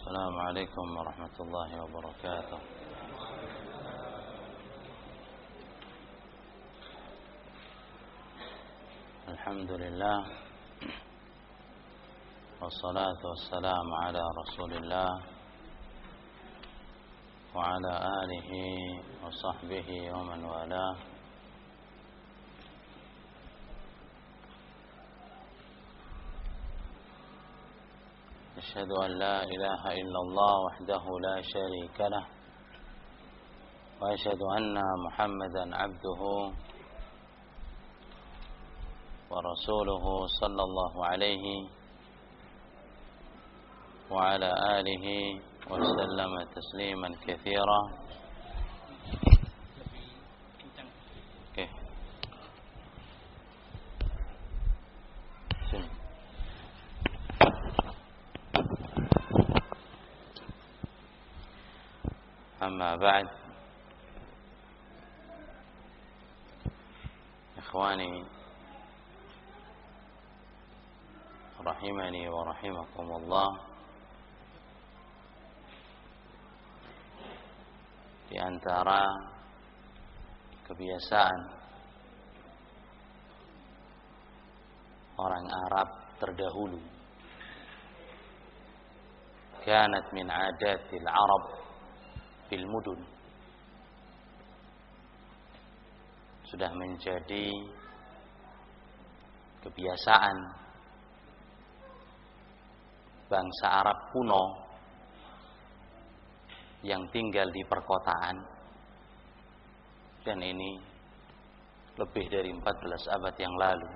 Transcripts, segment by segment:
السلام عليكم ورحمة الله وبركاته. الحمد لله والصلاة والسلام على رسول الله وعلى آله وصحبه ومن والاه. أشهد أن لا إله إلا الله وحده لا شريك له وأشهد أن محمدا عبده ورسوله صلى الله عليه وعلى آله وسلم تسليما كثيرا. أما بعد، إخواني رحمني ورحمكم الله، di antara kebiasaan orang Arab terdahulu, kanat min adatil Arab fil mudun, sudah menjadi kebiasaan bangsa Arab kuno yang tinggal di perkotaan, dan ini lebih dari 14 abad yang lalu,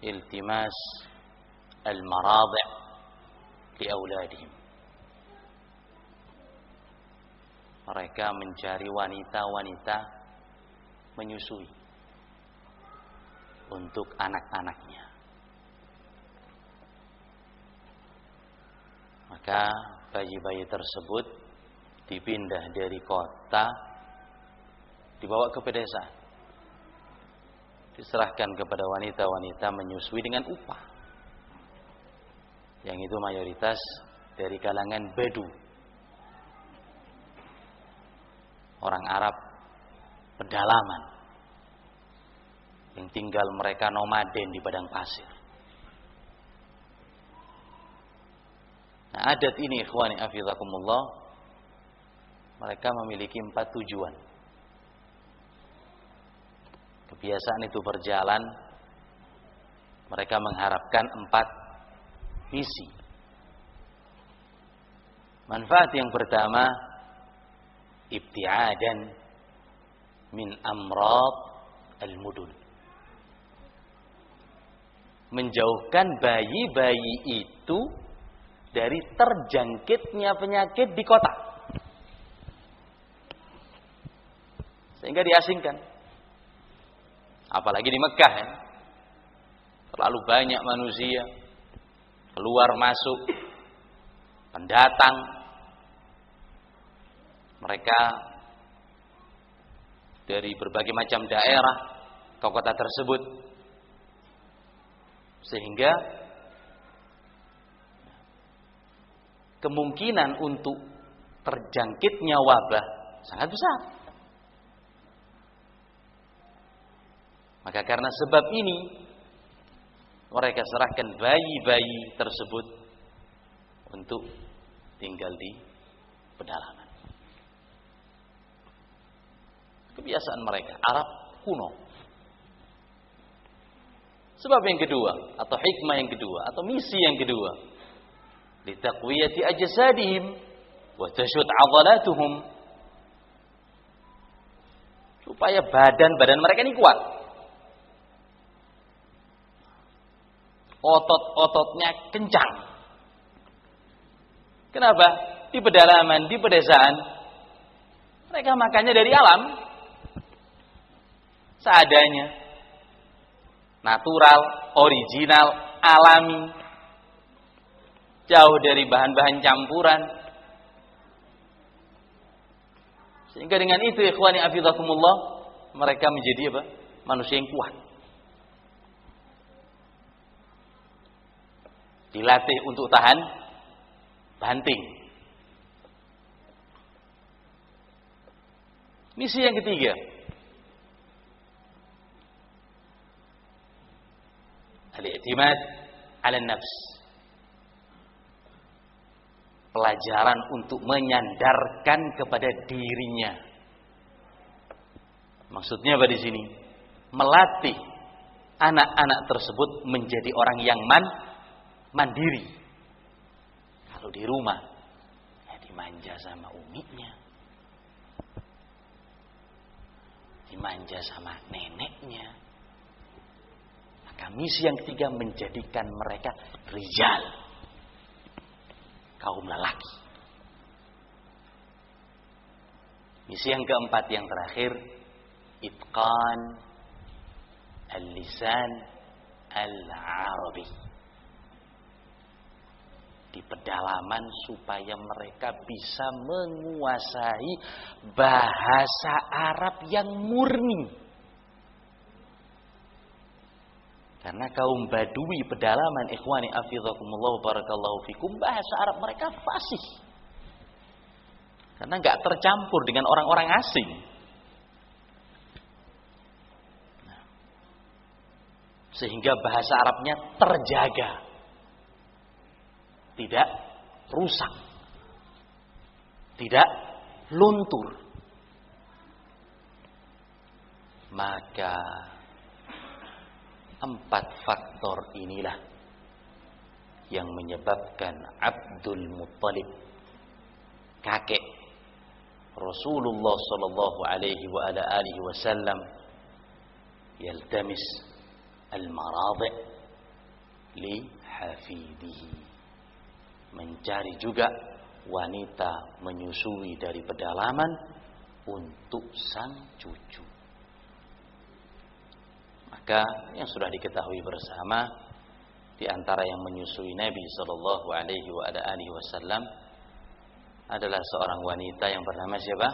iltimas al-maradi' li auladihim. Mereka mencari wanita-wanita menyusui untuk anak-anaknya. Maka bayi-bayi tersebut dipindah dari kota, dibawa ke pedesaan, diserahkan kepada wanita-wanita menyusui dengan upah, yang itu mayoritas dari kalangan Badu, orang Arab pedalaman yang tinggal mereka nomaden di padang pasir. Nah, adat ini, ikhwani hafizakumullah, mereka memiliki 4 tujuan. Kebiasaan itu berjalan, mereka mengharapkan 4 misi. Manfaat yang pertama, ibtiadan min amrad al-mudun, menjauhkan bayi-bayi itu dari terjangkitnya penyakit di kota, sehingga diasingkan. Apalagi di Mekah, ya, terlalu banyak manusia keluar masuk, pendatang. Mereka dari berbagai macam daerah ke kota tersebut, sehingga kemungkinan untuk terjangkitnya wabah sangat besar. Maka karena sebab ini, mereka serahkan bayi-bayi tersebut untuk tinggal di pedalaman. Kebiasaan mereka Arab kuno. Sebab yang kedua, atau hikmah yang kedua, atau misi yang kedua, litaqwiyati ajsadihim wa tashud 'adhalatuhum, supaya badan mereka ini kuat, otot-ototnya kencang. Kenapa? Di pedalaman, di pedesaan, mereka makannya dari alam, seadanya, natural, original, alami, jauh dari bahan-bahan campuran. Sehingga dengan itu, ikhwani hafizakumullah, mereka menjadi apa? Manusia yang kuat. dilatih untuk tahan banting. Misi yang ketiga, al-i'timad 'ala an-nafs. Pelajaran untuk menyandarkan kepada dirinya. Maksudnya apa di sini? Melatih anak-anak tersebut menjadi orang yang mandiri. Kalau di rumah, ya dimanja sama uminya, dimanja sama neneknya. Maka misi yang ketiga menjadikan mereka rijal, kaum lelaki. Misi yang keempat yang terakhir, itqan al-lisan al-arabi. Di pedalaman supaya mereka bisa menguasai bahasa Arab yang murni. Karena kaum Badui pedalaman, ikhwani afizakumullah barakallahu fikum, bahasa Arab mereka fasih. Karena enggak tercampur dengan orang-orang asing. Sehingga bahasa Arabnya terjaga, tidak rusak, tidak luntur. Maka 4 faktor inilah yang menyebabkan Abdul Muttalib, kakek Rasulullah sallallahu alaihi wa ala alihi wasallam, yaltamis al-maradhi li hafidihi, mencari juga wanita menyusui dari pedalaman untuk sang cucu. Maka yang sudah diketahui bersama, di antara yang menyusui Nabi sallallahu alaihi wa ala alihi wasallam adalah seorang wanita yang bernama siapa?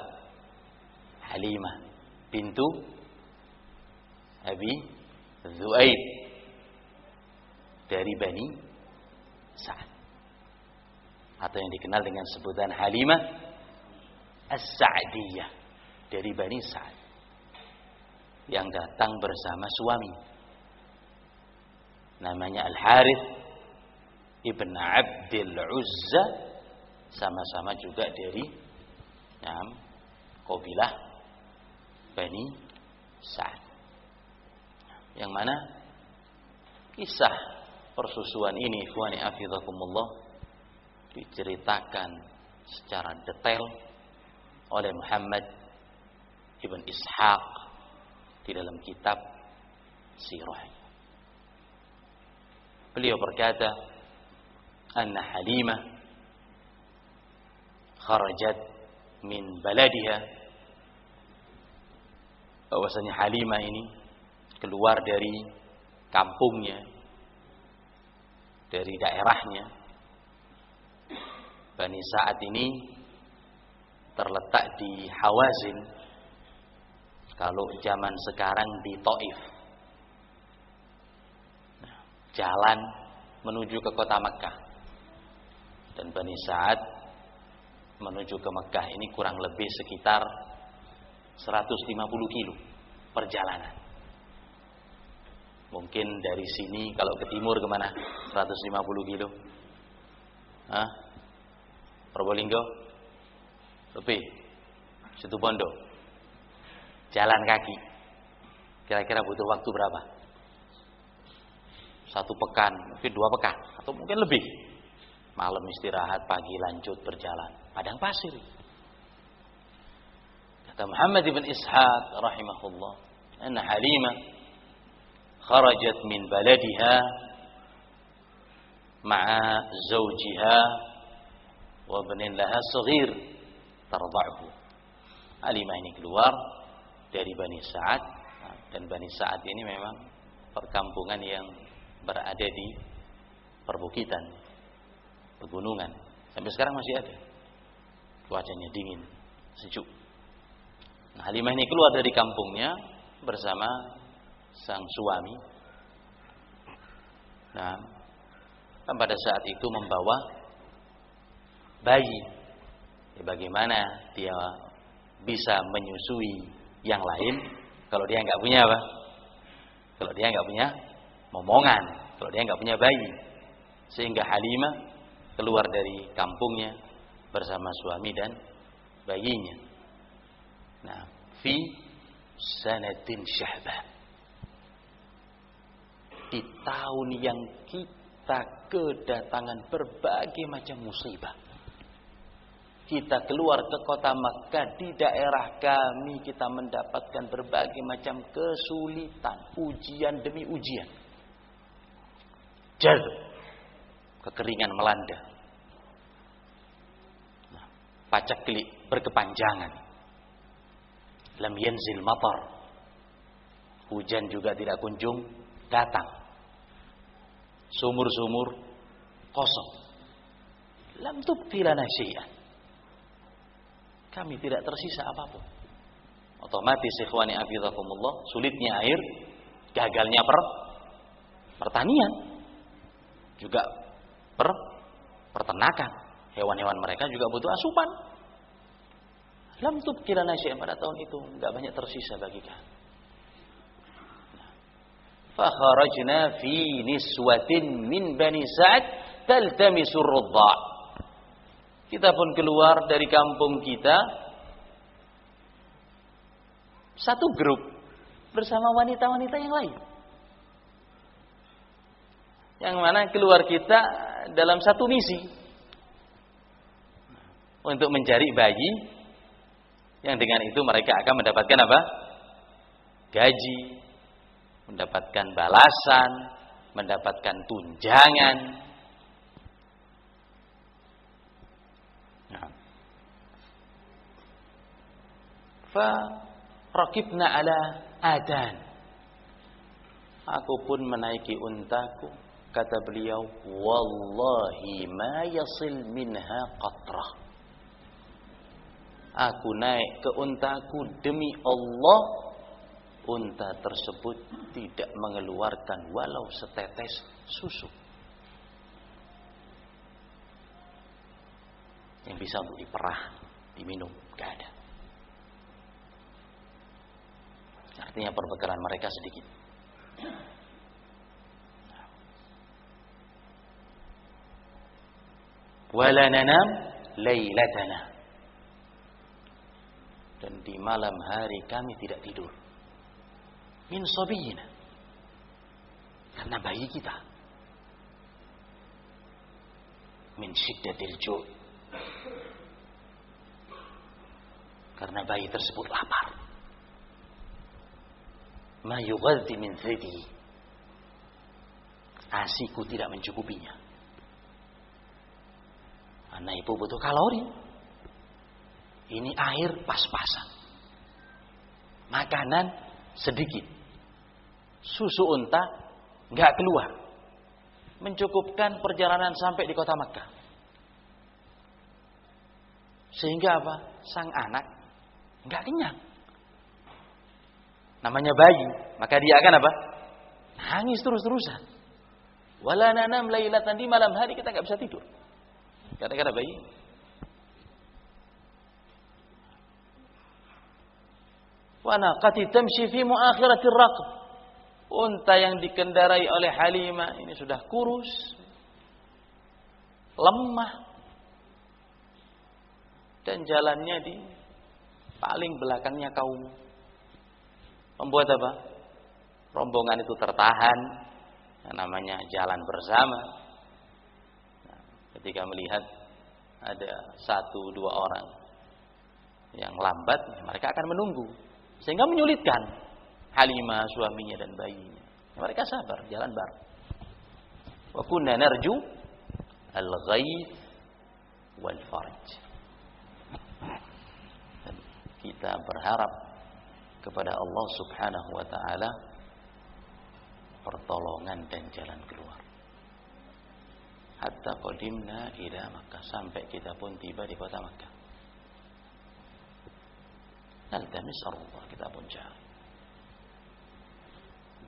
Halimah bintu Abi Zu'aib dari Bani Sa'ad, atau yang dikenal dengan sebutan Halimah As-Sa'diyah dari Bani Sa'ad, yang datang bersama suami namanya Al-Harith ibn Abdul Uzza, sama-sama juga dari kabilah Bani Sa'ad, yang mana kisah persusuan ini, ikhwani afizakumullah, diceritakan secara detail oleh Muhammad ibn Ishaq di dalam kitab sirah. Beliau berkata, anna Halimah kharajat min baladiha, bahwasanya Halimah ini keluar dari kampungnya, dari daerahnya. Bani Sa'ad ini terletak di Hawazin, kalau zaman sekarang di Taif. Jalan menuju ke kota Mekah. Dan Bani Sa'ad menuju ke Mekah ini kurang lebih sekitar 150 kilo perjalanan. Mungkin dari sini kalau ke timur kemana? 150 kilo. Hah? Probolinggo? Lebih. Situ Bondo. Jalan kaki. Kira-kira butuh waktu berapa? 1 pekan, mungkin 2 pekan, atau mungkin lebih. Malam istirahat, pagi lanjut berjalan. Padang pasir. Kata Muhammad ibn Ishaq rahimahullah, anna Halimah kharajat min baladiha ma'a zawjiha wa ibnin laha saghir tarda'hu. Halimah ini keluar dari Bani Sa'ad, dan Bani Sa'ad ini memang perkampungan yang berada di perbukitan, pegunungan. Sampai sekarang masih ada. Cuacanya dingin, sejuk. Nah, Halimah ini keluar dari kampungnya bersama sang suami. Nah, kan pada saat itu membawa bayi. Ya, bagaimana dia bisa menyusui yang lain kalau dia nggak punya apa? Kalau dia nggak punya momongan, kalau dia nggak punya bayi. Sehingga Halimah keluar dari kampungnya bersama suami dan bayinya. Nah, fi sanatin syahbah. Di tahun yang kita kedatangan berbagai macam musibah. Kita keluar ke kota Makkah, di daerah kami kita mendapatkan berbagai macam kesulitan, ujian demi ujian. Jal, kekeringan melanda. Nah, paceklik berkepanjangan. Lam yanzil matar. Hujan juga tidak kunjung datang. Sumur-sumur kosong. Lam tubqi lana syai'an. Kami tidak tersisa apapun. Otomatis ikhwani afizakumullah, sulitnya air, gagalnya pertanian, juga perternakan. Hewan-hewan mereka juga butuh asupan. Lam tubqi lana syai'an, pada tahun itu enggak banyak tersisa bagi kami. Fa kharajna fi niswatin min Bani Sa'd taltamisur rudha'. Kita pun keluar dari kampung kita satu grup bersama wanita-wanita yang lain. Yang mana keluar kita dalam satu misi untuk mencari bayi yang dengan itu mereka akan mendapatkan apa? Gaji, mendapatkan balasan, mendapatkan tunjangan. Farakibna ala adan. Aku pun menaiki untaku. Kata beliau, wallahi ma yasil minha qatrah. Aku naik ke untaku, demi Allah unta tersebut tidak mengeluarkan walau setetes susu yang bisa untuk diperah, diminum, gak ada. Artinya perbekalan mereka sedikit. Wala nanam lailatana. Dan di malam hari kami tidak tidur. Min sabiyina. Karena bayi kita. Min syiddatil ju'. Karena bayi tersebut lapar. Ma yughadhi min thidi. Asiku tidak mencukupinya. Anak ibu butuh kalori. Ini air pas-pasan. Makanan sedikit. Susu unta enggak keluar. Mencukupkan perjalanan sampai di kota Makkah. Sehingga apa? Sang anak enggak kenyang. Namanya bayi, maka dia akan apa? Nangis terus-terusan. Wala nanam lailatan, di malam hari kita enggak bisa tidur. Kata-kata bayi. Wa naqati tamshi fi muakhiratir raqb. Unta yang dikendarai oleh Halimah ini sudah kurus, lemah, dan jalannya di paling belakangnya kaum. Membuat apa? Rombongan itu tertahan, yang namanya jalan bersama. Nah, ketika melihat ada 1-2 orang yang lambat, mereka akan menunggu, sehingga menyulitkan Halimah, suaminya dan bayinya. Mereka sabar, jalan bareng. Wa kunna narju al-ghaith wal farj. Dan kita berharap kepada Allah Subhanahu wa taala pertolongan dan jalan keluar. Hatta qadimna ila Makkah, sampai kita pun tiba di kota Makkah. Naltamis Allah, kita pun cari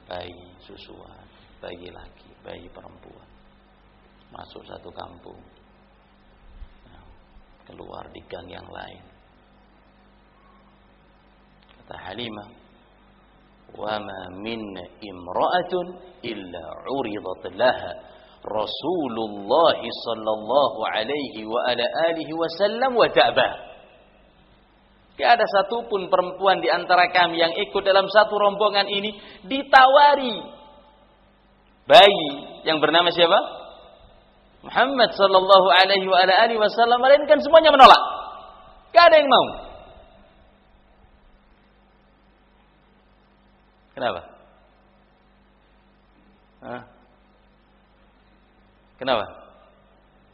bayi susuan, bayi laki, bayi perempuan. masuk satu kampung, keluar di gang yang lain. Kata Halimah, wa ma minna imra'atun illa 'uridat laha Rasulullah sallallahu alaihi wa ala alihi wasallam wa ta'ba. Tidak ada satupun perempuan di antara kami yang ikut dalam satu rombongan ini ditawari bayi yang bernama siapa? Muhammad sallallahu alaihi wa ala alihi wasallam, melainkan semuanya menolak. Tidak ada yang mau. Kenapa? Hah? Kenapa?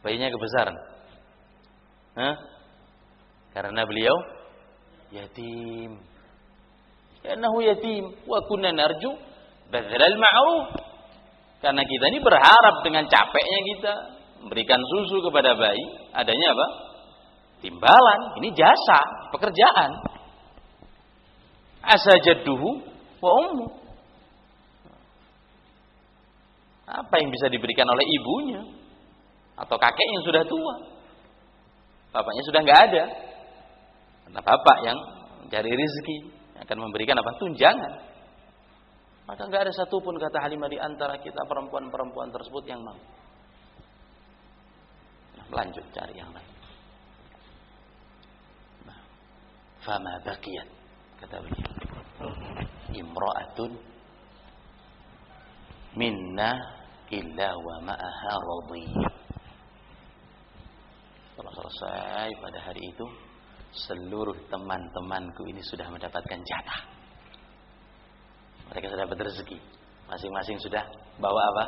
Bayinya kebesaran. Hah? Karena beliau yatim. Karena yatim. Wa kunna narju badzal ma'ruf. Karena kita ini berharap dengan capeknya kita memberikan susu kepada bayi, adanya apa? Timbalan. Ini jasa, pekerjaan. Asa jadduhu wa ummu. Apa yang bisa diberikan oleh ibunya atau kakek yang sudah tua? Bapaknya sudah enggak ada. Karena bapak yang mencari rezeki akan memberikan apa? Tunjangan. Maka enggak ada satupun, kata Halimah, di antara kita perempuan-perempuan tersebut yang mau. Nah, lanjut cari yang lain. Nah, fama baqiyat, kata beliau, imra'atun minna illa wa ma'aha radiyah. Setelah selesai pada hari itu, seluruh teman-temanku ini sudah mendapatkan jatah. Mereka sudah dapat rezeki. Masing-masing sudah bawa apa?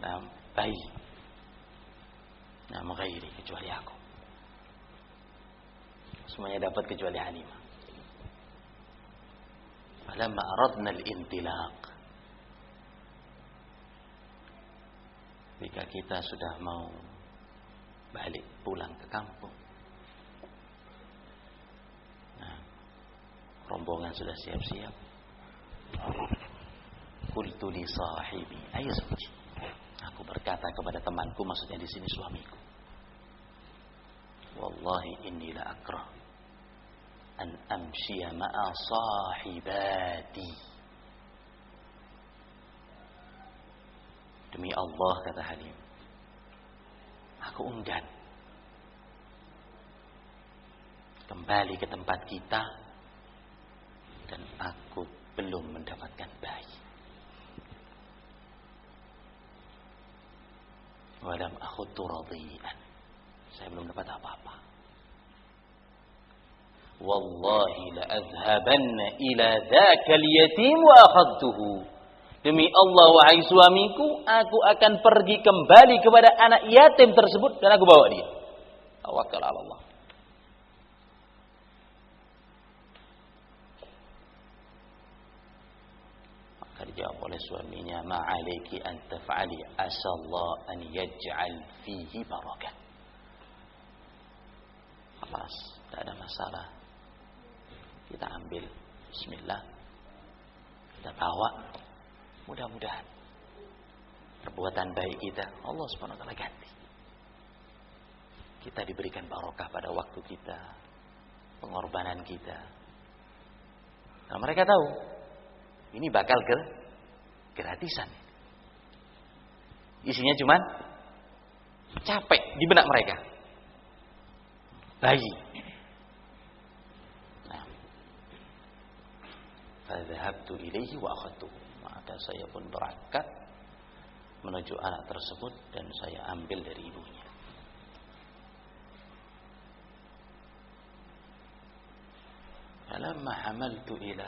Nah, bayi. Nah, menghairi kecuali aku. Semuanya dapat kecuali Halimah. Falamma aradna al-intilaq. Jika kita sudah mau balik pulang ke kampung, nah, rombongan sudah siap-siap. Qultu li sahibi ay zawji. Aku berkata kepada temanku, maksudnya di sini suamiku, wallahi inni la akrah an amshiya ma'a sahibati. Demi Allah, kata Halim, aku enggan kembali ke tempat kita dan aku belum mendapatkan bayi. Walam akhudtu radian. Saya belum dapat apa-apa. Wallahi la azhabanna ila dzakal yatim wa akhadtuhu. Demi Allah, wahai suamiku, aku akan pergi kembali kepada anak yatim tersebut dan aku bawa dia. Tawakkal ala Allah. Maka dijawab oleh suaminya, ma'alaiki an taf'ali, asallah an yaj'al fihi barakah. Alas, tidak ada masalah. Kita ambil, bismillah, kita bawa. Mudah-mudahan perbuatan baik kita Allah Subhanahu wa taala ganti. Kita diberikan barokah pada waktu kita, pengorbanan kita. Nah, mereka tahu ini bakal gratisan. Isinya cuman capek di benak mereka. Bayi. Nah, fadhahabtu ilaihi wa akhadtuhu. Maka saya pun berangkat menuju anak tersebut dan saya ambil dari ibunya. Falamma hamaltu ila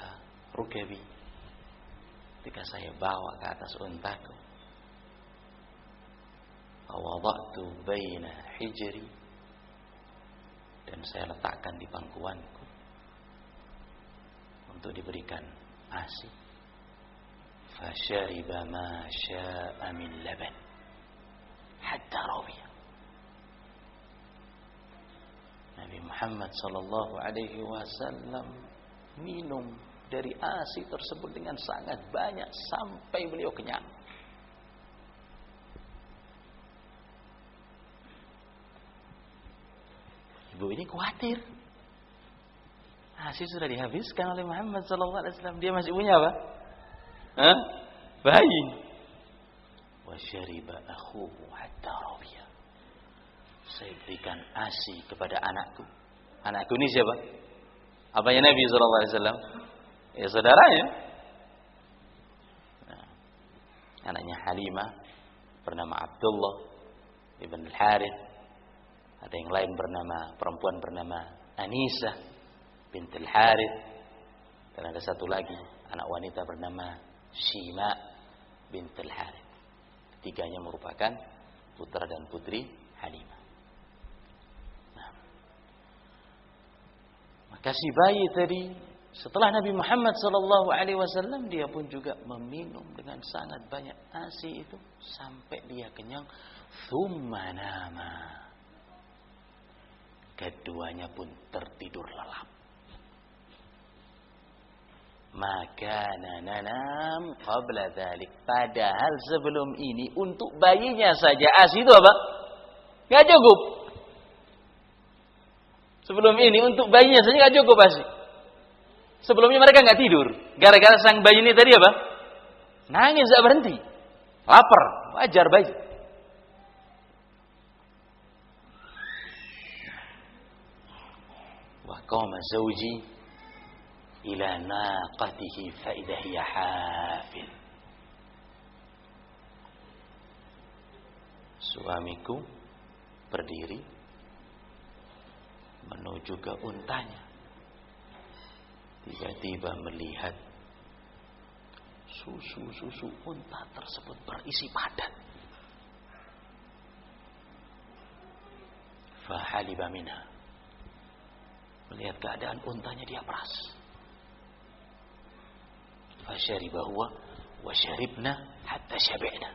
rukabi, ketika saya bawa ke atas untaku, wada'tu baina hijri, dan saya letakkan di pangkuanku untuk diberikan ASI. Fashariba ma sya'a min laban hatta rawiya. Nabi Muhammad sallallahu alaihi wasallam minum dari ASI tersebut dengan sangat banyak sampai beliau kenyang. Ibu ini khawatir. ASI sudah dihabiskan oleh Muhammad sallallahu alaihi wasallam. Dia masih punya apa? Hah? Bayi. Wa syariba akhuhu hatta rabiya. Saya berikan ASI kepada anakku. Anakku ini siapa? Apanya Nabi sallallahu alaihi wasallam? Ya saudaranya. Nah, anaknya Halimah bernama Abdullah ibn al-Harith. Ada yang lain perempuan bernama Anisah bint al-Harith. Dan ada satu lagi anak wanita bernama Shima bint al-Harith. Ketiganya merupakan putra dan putri Halimah. Nah, maka si bayi tadi setelah Nabi Muhammad SAW, dia pun juga meminum dengan sangat banyak ASI itu sampai dia kenyang. Tsumma nama. Keduanya pun tertidur lelap. Maka nanam qabla dzalik. Padahal sebelum ini untuk bayinya saja ASI itu apa? Enggak cukup. Sebelum ini untuk bayinya saja enggak cukup ASI. Sebelumnya mereka enggak tidur. Gara-gara sang bayi ini tadi apa? Nangis enggak berhenti. Lapar, wajar bayi. Wa qama zawji ila naqatihi fa idha hiya hafil. Suamiku berdiri menuju ke untanya. Tiba-tiba melihat susu unta tersebut berisi padat. Fa haliba minha. Melihat keadaan untanya, dia peras. Fasyariba huwa wa syaribna hatta syabi'na.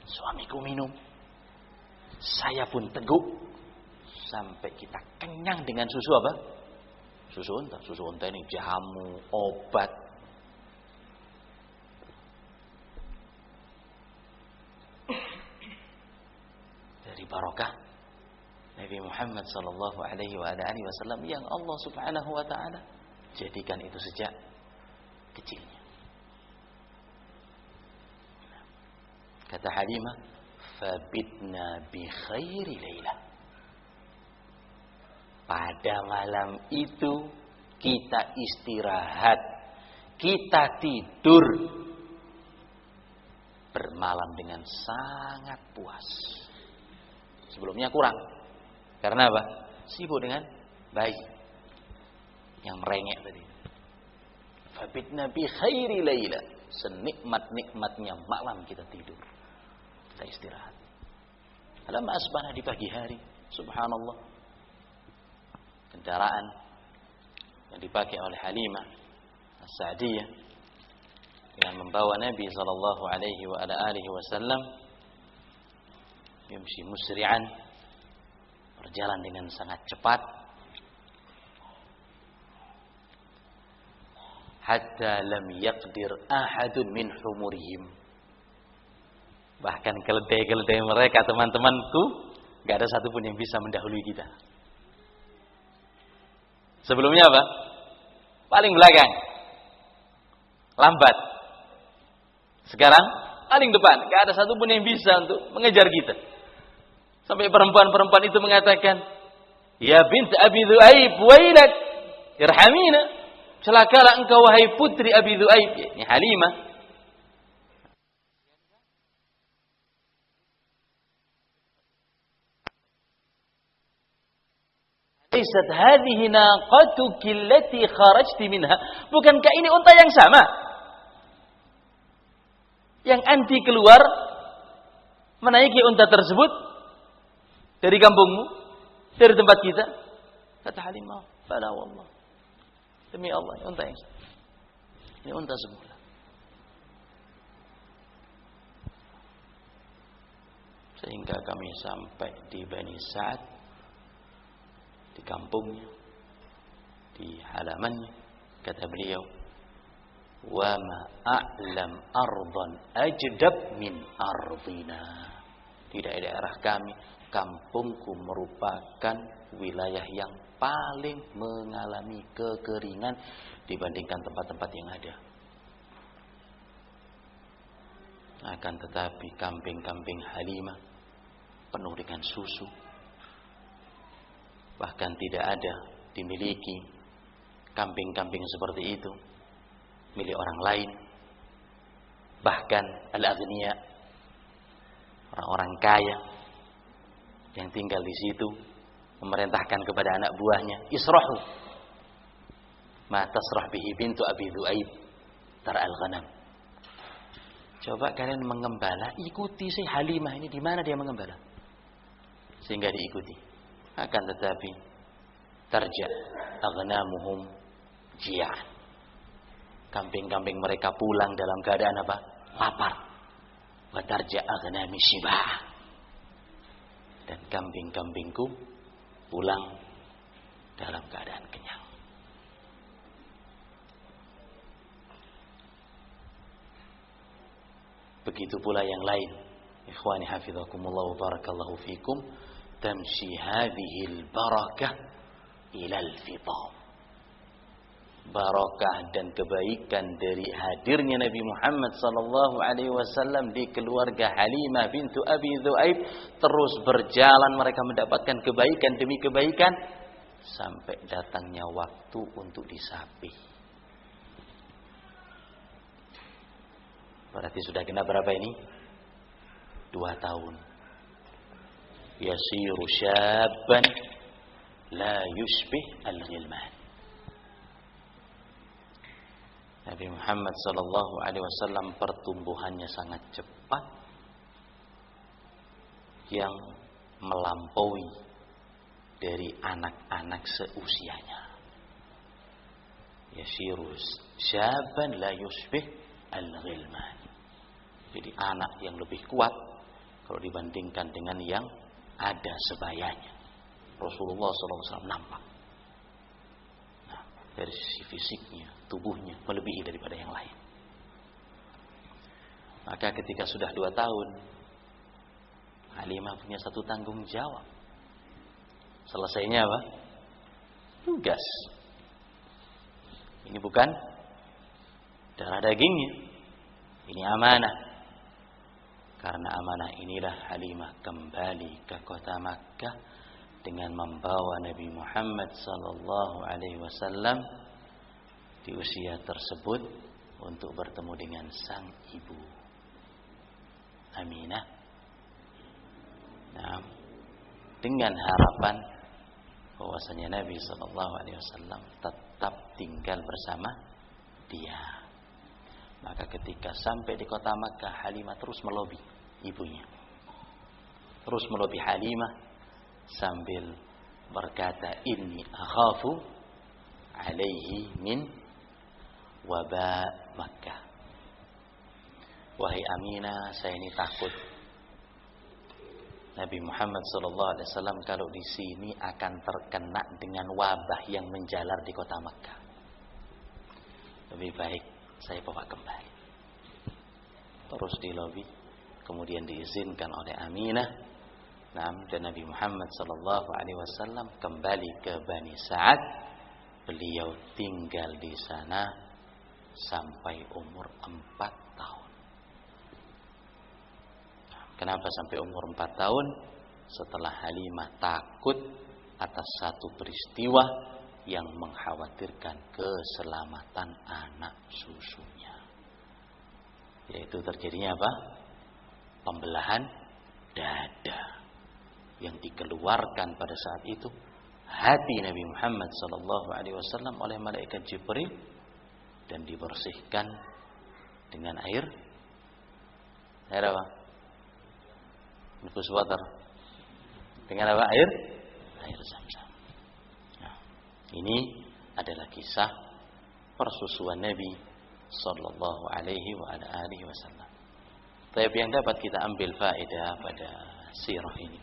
Suamiku minum, saya pun teguk sampai kita kenyang dengan susu apa? Susu unta. Susu unta ini jamu, obat. Dari barokah Nabi Muhammad sallallahu alaihi wasallam yang Allah Subhanahu wa taala jadikan itu sejak kecilnya. Kata Halimah, "Fabitna bi khairi lailah." Pada malam itu kita istirahat, kita tidur bermalam dengan sangat puas. Sebelumnya kurang. Karena apa? Sibuk dengan bayi yang merengek tadi. Fabitna bi khairi laila. Senikmat-nikmatnya malam kita tidur. Kita istirahat. Alam asbana di pagi hari. Subhanallah. Kendaraan yang dipakai oleh Halimah As-Sa'diyah dengan membawa Nabi sallallahu alaihi wasallam yamshi musri'an, berjalan dengan sangat cepat hatta lam yaqdir ahadun min humurihim. Bahkan keledai-keledai mereka, teman-temanku, enggak ada satupun yang bisa mendahului kita. Sebelumnya apa? Paling belakang, lambat. Sekarang paling depan, enggak ada satupun yang bisa untuk mengejar kita. Sampai perempuan-perempuan itu mengatakan, "Ya bint Abi Dhu'aib, wailak, irhamina." Celakalah engkau wahai putri Abi Dhu'aib. Ini Halimah. Laysat hadhihi naqatuki allati kharajti minha. Bukankah ini unta yang sama? Yang anti keluar menaiki unta tersebut dari kampungmu, dari tempat kita? Kata Halimah, "Fala wallah." Demi Allah, ini unta yang sama. Ini unta semula. Sehingga kami sampai di Bani Sa'ad, di kampungnya, di halamannya. Kata beliau, "Wa ma a'lam ardan ajdab min ardina." Di daerah kami kampungku merupakan wilayah yang paling mengalami kekeringan dibandingkan tempat-tempat yang ada. Akan tetapi kambing-kambing Halimah penuh dengan susu. Bahkan tidak ada dimiliki kambing-kambing seperti itu milik orang lain. Bahkan al-aghniya, orang-orang kaya yang tinggal di situ memerintahkan kepada anak buahnya, israhu ma tasrah bihi bintu Abi Dhu'aib tar'al ghanam. Coba kalian mengembala, ikuti si Halimah ini, di mana dia mengembala, sehingga diikuti. Akan tetapi tarja aghnamuhum ji'an, kambing-kambing mereka pulang dalam keadaan apa? Lapar. Wa tarja aghnami shibah, dan kambing-kambingku pulang dalam keadaan kenyang. Begitu pula yang lain. Ikhwani hafizakumullah wa barakallahu fikum. Tamshi hadhil barakah ilal fitam. Barakah dan kebaikan dari hadirnya Nabi Muhammad sallallahu alaihi wasallam di keluarga Halimah bintu Abi Dhu'aib terus berjalan, mereka mendapatkan kebaikan demi kebaikan sampai datangnya waktu untuk disapi. Berarti sudah kena berapa ini? 2 tahun. Yasiru syabban la yushbih al-ghilman. Nabi Muhammad sallallahu alaihi wasallam pertumbuhannya sangat cepat yang melampaui dari anak-anak seusianya. Yasiru syabban la yushbih al-ghilman. Jadi anak yang lebih kuat kalau dibandingkan dengan yang ada sebayanya. Rasulullah SAW nampak. Nah, dari sisi fisiknya, tubuhnya melebihi daripada yang lain. Maka ketika sudah 2 tahun, Halimah punya satu tanggung jawab. Selesainya apa? Tugas. Ini bukan darah dagingnya. Ini amanah. Karena amanah inilah Halimah kembali ke kota Makkah dengan membawa Nabi Muhammad sallallahu alaihi wasallam di usia tersebut untuk bertemu dengan sang ibu Aminah. Nah, dengan harapan bahwasanya Nabi sallallahu alaihi wasallam tetap tinggal bersama dia. Maka ketika sampai di kota Makkah, Halimah terus melobi ibunya. Terus melobi Halimah sambil berkata, inni akhafu alaihi min waba Makkah. Wahai Aminah, saya ini takut Nabi Muhammad SAW kalau di sini akan terkena dengan wabah yang menjalar di kota Makkah. Lebih baik saya bawa kembali. Terus di lobi, kemudian diizinkan oleh Aminah. Dan Nabi Muhammad SAW kembali ke Bani Sa'ad. Beliau tinggal di sana sampai umur 4 tahun. Kenapa sampai umur 4 tahun? Setelah Halimah takut atas satu peristiwa yang mengkhawatirkan keselamatan anak susunya. Yaitu terjadinya apa? Pembelahan dada yang dikeluarkan pada saat itu hati Nabi Muhammad SAW oleh malaikat Jibril dan dibersihkan dengan air apa? Infus water. Dengan apa? Air Zam-Zam. Ini adalah kisah persusuan Nabi sallallahu alaihi wasallam. Tapi yang dapat kita ambil faedah pada sirah ini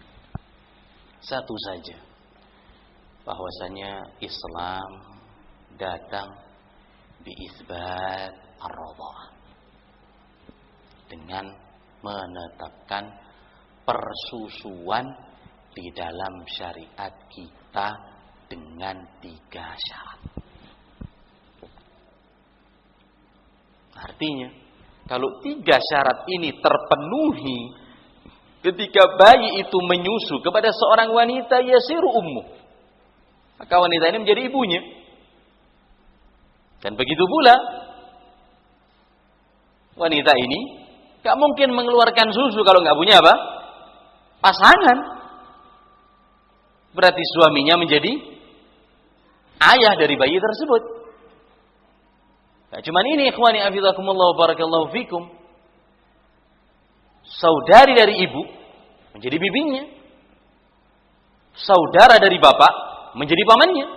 satu saja, bahwasanya Islam datang biisbat ar-radha'ah, dengan menetapkan persusuan di dalam syariat kita dengan 3 syarat. Artinya, kalau 3 syarat ini terpenuhi ketika bayi itu menyusu kepada seorang wanita, yasiru ummu, maka wanita ini menjadi ibunya. Dan begitu pula wanita ini gak mungkin mengeluarkan susu kalau gak punya apa? Pasangan. Berarti suaminya menjadi ayah dari bayi tersebut. Nah, cuman ini ikhwani afizakumullah wa barakallahu fikum. Saudari dari ibu menjadi bibinya. Saudara dari bapak menjadi pamannya.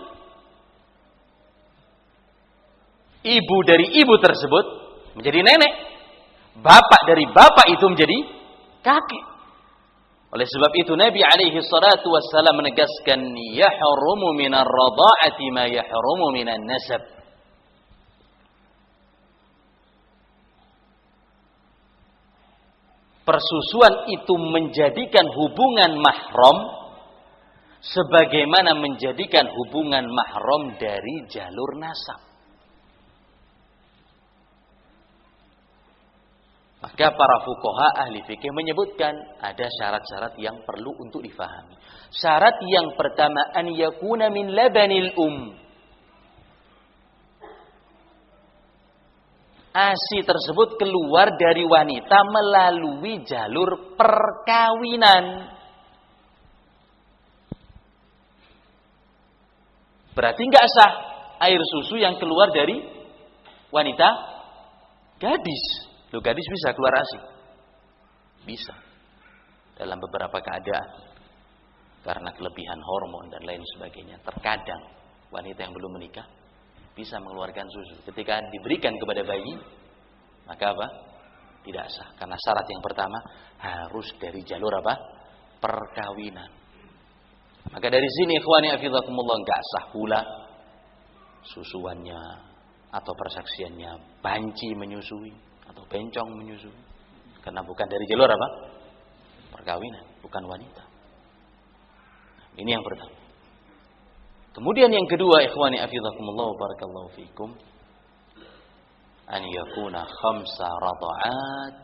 Ibu dari ibu tersebut menjadi nenek. Bapak dari bapak itu menjadi kakek. Oleh sebab itu Nabi alaihi salatu wassalam menegaskan, yahrumu minar radha'ati ma yahrumu minan nasab. Persusuan itu menjadikan hubungan mahram sebagaimana menjadikan hubungan mahram dari jalur nasab. Maka para fuqaha ahli fikih menyebutkan ada syarat-syarat yang perlu untuk difahami. Syarat yang pertama, an yakuna min labanil ASI tersebut keluar dari wanita melalui jalur perkawinan. Berarti enggak sah air susu yang keluar dari wanita gadis. Loh, gadis bisa keluar ASI? Bisa. Dalam beberapa keadaan. Karena kelebihan hormon dan lain sebagainya. Terkadang wanita yang belum menikah bisa mengeluarkan susu. Ketika diberikan kepada bayi, maka apa? Tidak sah. Karena syarat yang pertama harus dari jalur apa? Perkawinan. Maka dari sini ikhwani afizakumullah, enggak sah pula susuannya atau persaksiannya banci menyusui atau bencong menyusui, karena bukan dari jalur apa? Perkawinan, bukan wanita. Ini yang pertama. Kemudian yang kedua, ikhwani afizakumullah wa barakallahu fikum, an yakuna 5 radha'at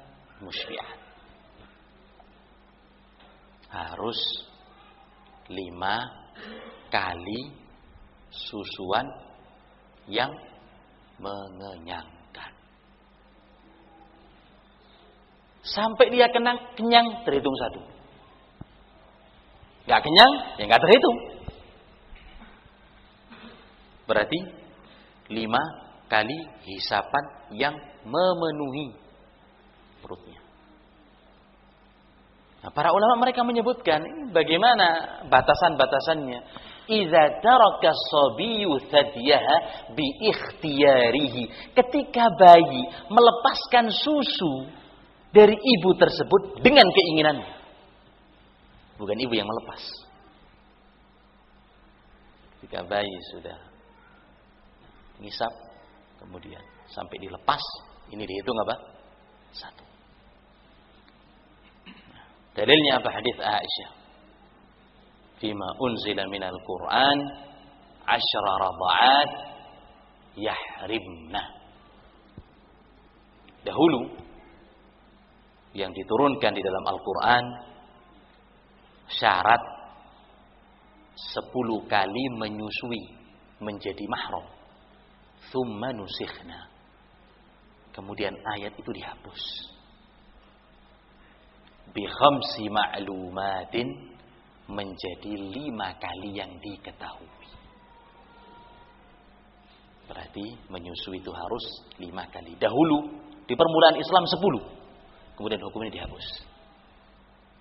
musybi'at. Harus 5 kali susuan yang mengenyangkan. Sampai dia kenyang terhitung 1. Gak kenyang, ya gak terhitung. Berarti 5 kali hisapan yang memenuhi perutnya. Nah, para ulama mereka menyebutkan bagaimana batasan-batasannya. Idza taraka as-sabiyyu thadyaha bi ikhtiyarihi. Ketika bayi melepaskan susu dari ibu tersebut dengan keinginannya. Bukan ibu yang melepas. Ketika bayi sudah ngisap, kemudian sampai dilepas, ini dihitung apa? 1. Dalilnya apa? Hadis Aisyah. Fima unzila minal Qur'an 10 radha'at yahrimna. Dahulu yang diturunkan di dalam Al-Quran syarat 10 kali menyusui menjadi mahram. Thumma nusikhna. Kemudian ayat itu dihapus. Bi khamsi ma'lumatin, menjadi 5 kali yang diketahui. Berarti menyusui itu harus 5 kali. Dahulu di permulaan Islam 10. Kemudian hukum ini dihapus.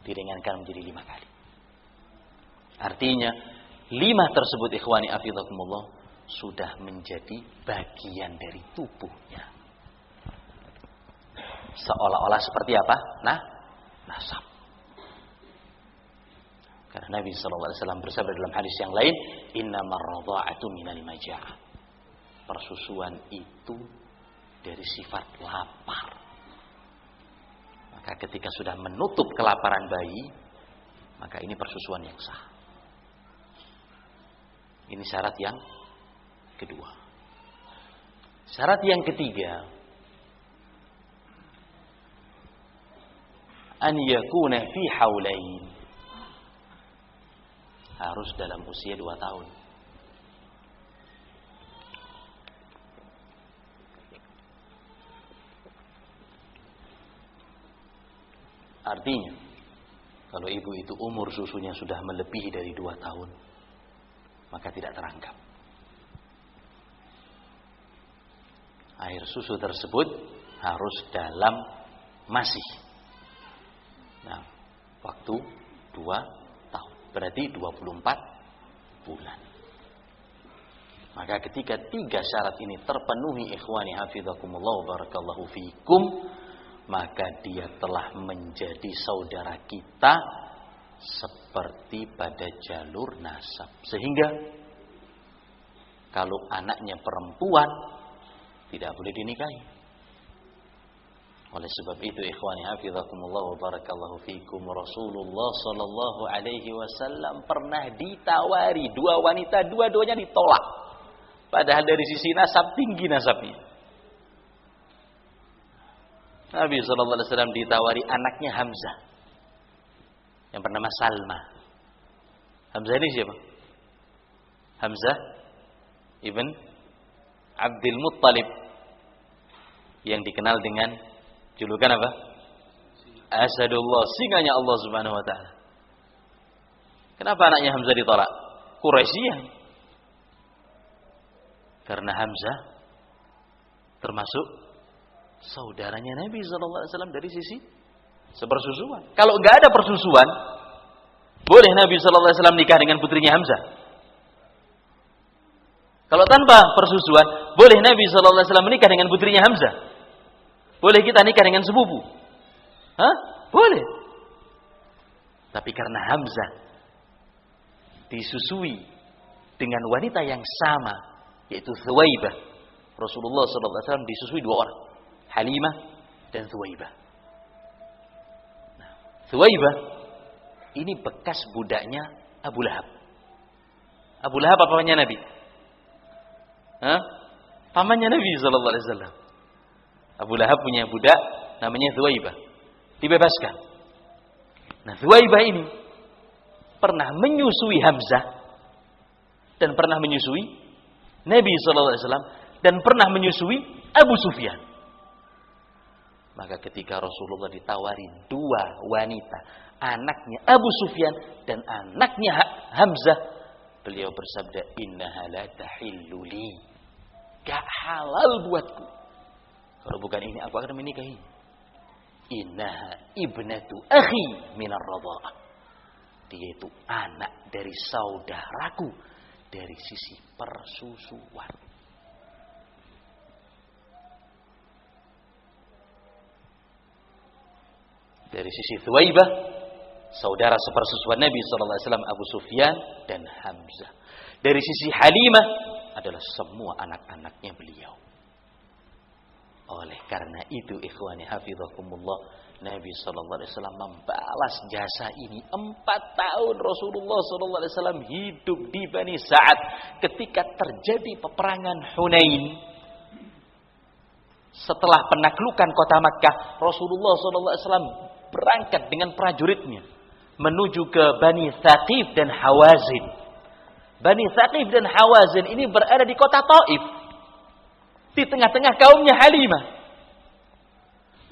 Diringankan menjadi 5 kali. Artinya 5 tersebut ikhwani afizakumullah sudah menjadi bagian dari tubuhnya. Seolah-olah seperti apa? Nasab. Karena Nabi SAW bersabda dalam hadis yang lain, innamar radha'atu minal majaa. Persusuan itu dari sifat lapar. Maka ketika sudah menutup kelaparan bayi, maka ini persusuan yang sah. Ini syarat yang kedua. Syarat yang ketiga, an yakuna fi haulain, harus dalam usia 2 tahun. Artinya, kalau ibu itu umur susunya sudah melebihi dari 2 tahun, maka tidak terangkap. Air susu tersebut harus dalam masih. Nah, waktu 2 tahun. Berarti 24 bulan. Maka ketika 3 syarat ini terpenuhi, ikhwani hafizakumullah wa barakallahu fikum, maka dia telah menjadi saudara kita seperti pada jalur nasab. Sehingga kalau anaknya perempuan tidak boleh dinikahi. Oleh sebab itu, ikhwani hafizakumullah wa barakallahu fikum, Rasulullah sallallahu alaihi wasallam pernah ditawari 2 wanita, dua-duanya ditolak. Padahal dari sisi nasab tinggi nasabnya. Nabi sallallahu alaihi wasallam ditawari anaknya Hamzah yang bernama Salma. Hamzah ini siapa? Hamzah ibn Abdul Muttalib, yang dikenal dengan julukan apa? Asadullah, singanya Allah Subhanahu wa taala. Kenapa anaknya Hamzah ditolak? Quraisyiyah. Karena Hamzah termasuk saudaranya Nabi sallallahu alaihi wasallam dari sisi sepersusuan. Kalau enggak ada persusuan, boleh Nabi sallallahu alaihi wasallam nikah dengan putrinya Hamzah. Kalau tanpa persusuan, boleh Nabi sallallahu alaihi wasallam menikah dengan putrinya Hamzah. Boleh kita nikah dengan sepupu? Hah? Boleh. Tapi karena Hamzah disusui dengan wanita yang sama, yaitu Thuwaibah, Rasulullah sallallahu alaihi wasallam disusui 2 orang, Halimah dan Thuwaibah. Nah, Thuwaibah ini bekas budaknya Abu Lahab. Abu Lahab apa pamannya Nabi? Hah? Pamannya Nabi sallallahu alaihi wasallam. Abu Lahab punya budak namanya Thuwaibah. Dibebaskan. Nah, Thuwaibah ini pernah menyusui Hamzah dan pernah menyusui Nabi sallallahu alaihi wasallam dan pernah menyusui Abu Sufyan. Maka ketika Rasulullah ditawari 2 wanita, anaknya Abu Sufyan dan anaknya Hamzah, beliau bersabda, innaha la tahillu li, gak halal buatku. Kalau bukan ini, aku akan menikahi. Innaha ibnatu akhi minar radha'ah, dia itu anak dari saudaraku dari sisi persusuan. Dari sisi Thuwaibah, saudara sepersusuan Nabi SAW, Abu Sufyan dan Hamzah. Dari sisi Halimah adalah semua anak-anaknya beliau. Oleh karena itu, ikhwani hafizakumullah, Nabi SAW membalas jasa ini. 4 tahun Rasulullah SAW hidup di Bani Sa'ad. Ketika terjadi peperangan Hunain, setelah penaklukan kota Makkah, Rasulullah SAW berangkat dengan prajuritnya menuju ke Bani Thaqif dan Hawazin. Bani Thaqif dan Hawazin ini berada di kota Taif, di tengah-tengah kaumnya Halimah.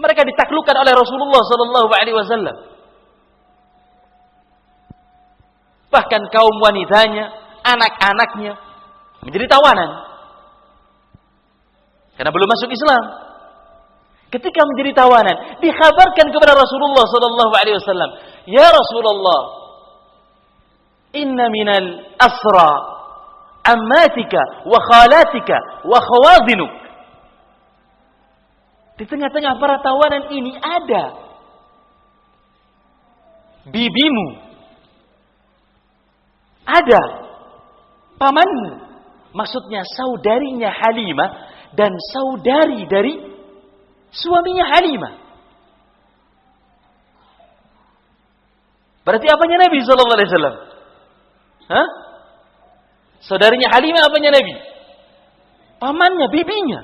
Mereka ditaklukkan oleh Rasulullah SAW. Bahkan kaum wanitanya, anak-anaknya menjadi tawanan karena belum masuk Islam. Ketika menjadi tawanan, dikhabarkan kepada Rasulullah SAW, ya Rasulullah, inna minal asra ammatika wa khalatika wa khawadinuk. Di tengah-tengah para tawanan ini ada bibimu, ada pamanmu, maksudnya saudarinya Halimah dan saudari dari suaminya Halimah. Berarti apanya Nabi sallallahu alaihi wasallam? Hah? Saudarinya Halimah apanya Nabi? Pamannya, bibinya.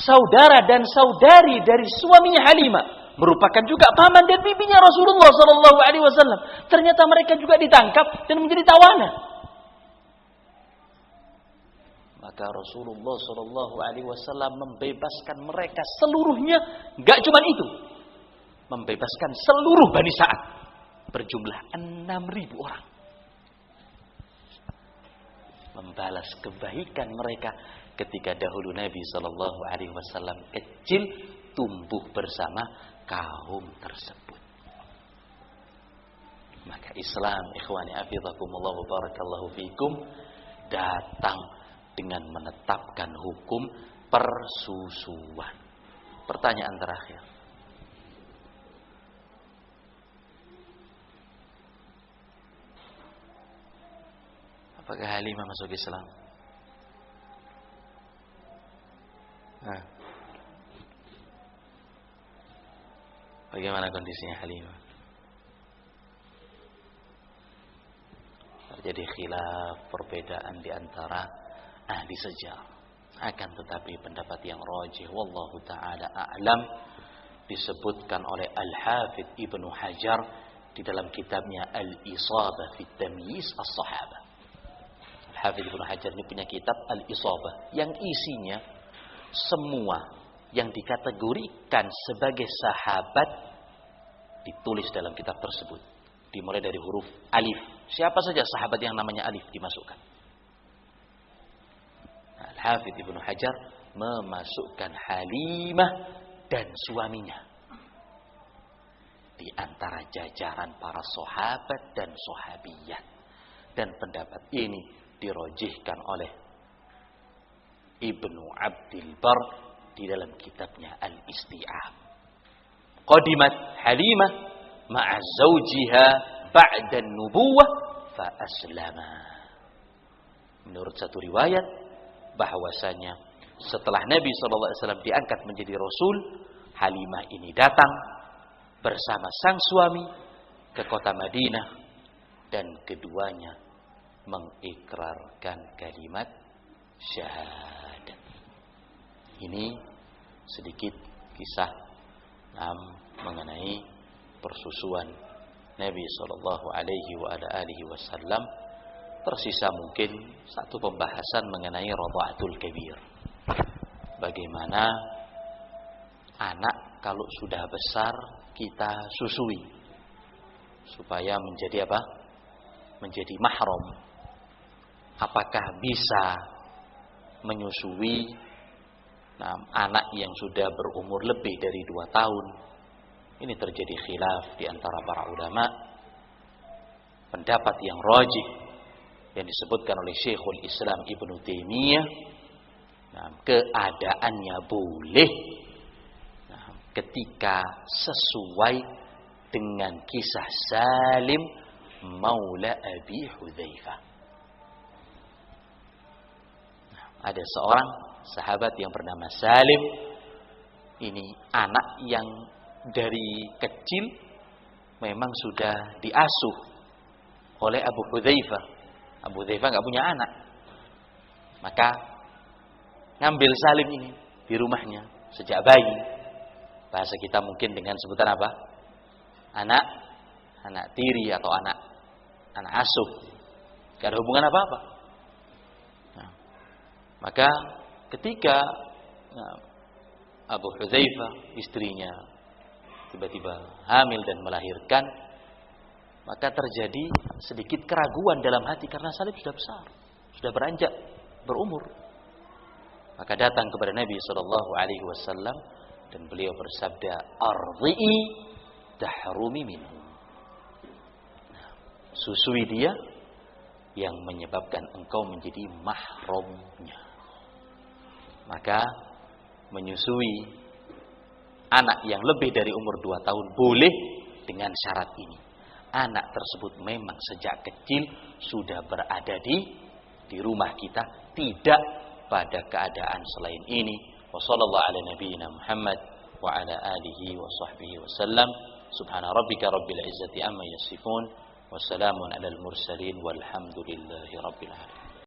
Saudara dan saudari dari suaminya Halimah merupakan juga paman dan bibinya Rasulullah sallallahu alaihi wasallam. Ternyata mereka juga ditangkap dan menjadi tawanan. Maka Rasulullah sallallahu alaihi wasallam membebaskan mereka seluruhnya, enggak cuma itu. Membebaskan seluruh Bani Sa'ad berjumlah 6.000 orang. Membalas kebaikan mereka ketika dahulu Nabi sallallahu alaihi wasallam kecil tumbuh bersama kaum tersebut. Maka Islam, ikhwani afizakumullah wa barakallahu fikum, datang dengan menetapkan hukum persusuan. Pertanyaan terakhir. Apakah Halimah masuk Islam? Nah. Bagaimana kondisinya Halimah? Terjadi khilaf, perbedaan di antara ahli sejarah. Akan tetapi pendapat yang rajih wallahu taala a'lam disebutkan oleh Al-Hafidz Ibnu Hajar di dalam kitabnya Al-Isabah fi Tamyiz As-Sahabah. Al-Hafidz Ibnu Hajar ini punya kitab Al-Isabah yang isinya semua yang dikategorikan sebagai sahabat ditulis dalam kitab tersebut. Dimulai dari huruf alif. Siapa saja sahabat yang namanya alif dimasukkan. Al-Hafidz Ibnu Hajar memasukkan Halimah dan suaminya di antara jajaran para sahabat dan sahabiyat. Dan pendapat ini dirojihkan oleh Ibnu Abdil Bar di dalam kitabnya Al-Isti'ab. Qadimat Halimah ma'a zawjiha ba'da nubuwah fa aslama. Menurut satu riwayat bahwasanya setelah Nabi SAW diangkat menjadi Rasul, Halimah ini datang bersama sang suami ke kota Madinah dan keduanya mengikrarkan kalimat syahadat. Ini sedikit kisah mengenai persusuan Nabi sallallahu alaihi wasallam. Tersisa mungkin satu pembahasan mengenai radha'atul kabir. Bagaimana anak kalau sudah besar kita susui supaya menjadi apa? Menjadi mahram. Apakah bisa menyusui anak yang sudah berumur lebih dari 2 tahun? Ini terjadi khilaf di antara para ulama. Pendapat yang rajih yang disebutkan oleh Syekhul Islam Ibnu Taimiyah, keadaannya boleh ketika sesuai dengan kisah Salim Maula Abi Hudzaifah. Ada seorang sahabat yang bernama Salim. Ini anak yang dari kecil memang sudah diasuh oleh Abu Hudzaifah. Abu Hudzaifah nggak punya anak, maka ngambil Salim ini di rumahnya sejak bayi. Bahasa kita mungkin dengan sebutan apa? Anak tiri atau anak asuh. Gak ada hubungan apa-apa. Nah, maka ketika Abu Hudzaifah istrinya tiba-tiba hamil dan melahirkan, maka terjadi sedikit keraguan dalam hati karena Salim sudah besar, sudah beranjak berumur. Maka datang kepada Nabi SAW dan beliau bersabda, "Ardhi'i tahrumi minhu." Susui dia yang menyebabkan engkau menjadi mahramnya. Maka menyusui anak yang lebih dari umur 2 tahun boleh dengan syarat ini. Anak tersebut memang sejak kecil sudah berada di rumah kita, tidak pada keadaan selain ini. Wassallallahu ala nabiyyina Muhammad wa ala alihi wa sahbihi wasallam. Subhana rabbika rabbil izzati amma yasifun wa salamun alal mursalin walhamdulillahi rabbil alamin.